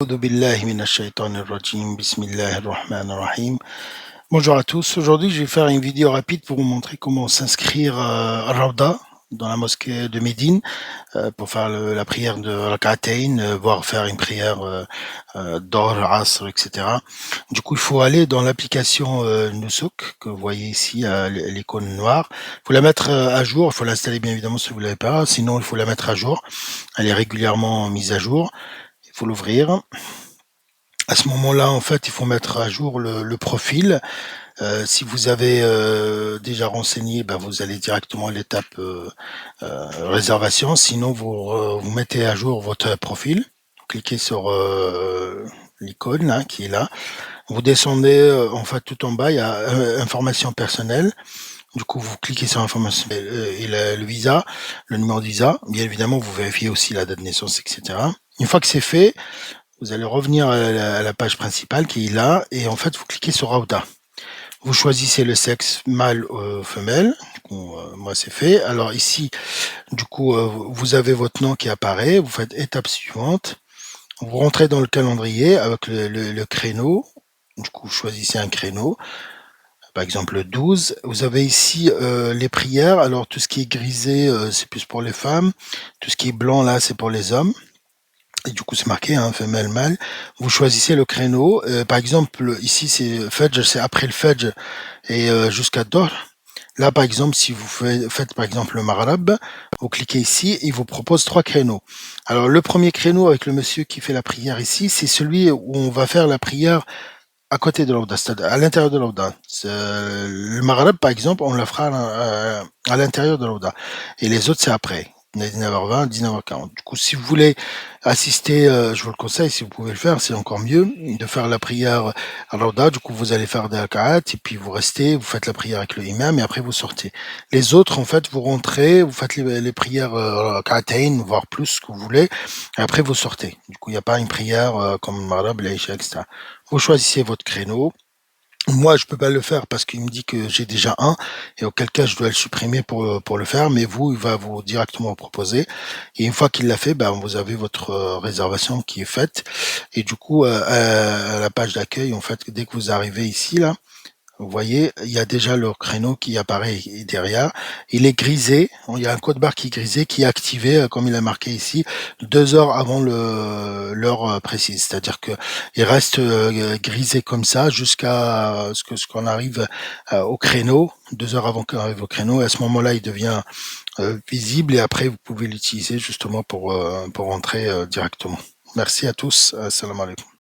A'udhu billahi minash shaitanir rajim. Bismillahir rahmanir rahim. Bonjour à tous. Aujourd'hui, je vais faire une vidéo rapide pour vous montrer comment s'inscrire à Rawda dans la mosquée de Médine pour faire la prière de Rak'atayn, voire faire une prière Dohr, Asr, etc. Du coup, il faut aller dans l'application Nusuk que vous voyez ici, l'icône noire. Il faut la mettre à jour. Il faut l'installer bien évidemment si vous ne l'avez pas. Sinon, il faut la mettre à jour. Elle est régulièrement mise à jour. Il faut l'ouvrir. À ce moment-là, en fait, il faut mettre à jour le profil. Si vous avez déjà renseigné, ben, vous allez directement à l'étape réservation. Sinon, vous mettez à jour votre profil. Vous cliquez sur l'icône là, qui est là. Vous descendez en fait tout en bas, il y a information personnelle. Du coup, vous cliquez sur information et le visa, le numéro de visa. Bien évidemment, vous vérifiez aussi la date de naissance, etc. Une fois que c'est fait, vous allez revenir à la page principale qui est là et en fait, vous cliquez sur Rawda. Vous choisissez le sexe mâle ou femelle. Moi, c'est fait. Alors ici, du coup, vous avez votre nom qui apparaît. Vous faites étape suivante. Vous rentrez dans le calendrier avec le créneau. Du coup, vous choisissez un créneau. Par exemple, le 12. Vous avez ici les prières. Alors, tout ce qui est grisé, c'est plus pour les femmes. Tout ce qui est blanc, là, c'est pour les hommes. Et du coup, c'est marqué, hein, femelle, mâle. Vous choisissez le créneau. Par exemple, ici, c'est Fajr, c'est après le Fajr et jusqu'à Dohr. Là, par exemple, si vous faites, par exemple, le Maghreb, vous cliquez ici et il vous propose 3 créneaux. Alors, le premier créneau avec le monsieur qui fait la prière ici, c'est celui où on va faire la prière à côté de l'Awda, c'est-à-dire à l'intérieur de l'Awda. Le Maghreb, par exemple, on le fera à l'intérieur de l'Awda. Et les autres, c'est après. 19h20, 19h40. Du coup, si vous voulez assister, je vous le conseille, si vous pouvez le faire, c'est encore mieux, de faire la prière à l'Awda. Du coup, vous allez faire des rak'at, et puis vous restez, vous faites la prière avec le imam, et après vous sortez. Les autres, en fait, vous rentrez, vous faites les prières rak'atayn, voire plus, ce que vous voulez, et après vous sortez. Du coup, il n'y a pas une prière comme le Maghreb, l'Aïcha, etc. Vous choisissez votre créneau. Moi, je peux pas le faire parce qu'il me dit que j'ai déjà un et auquel cas je dois le supprimer pour le faire. Mais vous, il va vous directement proposer. Et une fois qu'il l'a fait, ben, vous avez votre réservation qui est faite. Et du coup, à la page d'accueil, en fait, dès que vous arrivez ici, là, vous voyez, il y a déjà le créneau qui apparaît derrière. Il est grisé. Il y a un code barre qui est grisé, qui est activé, comme il est marqué ici, 2 heures avant l'heure précise. C'est-à-dire que il reste grisé comme ça jusqu'à ce qu'on arrive au créneau, 2 heures avant qu'on arrive au créneau. Et à ce moment-là, il devient visible et après, vous pouvez l'utiliser justement pour rentrer directement. Merci à tous. Salam alaikum.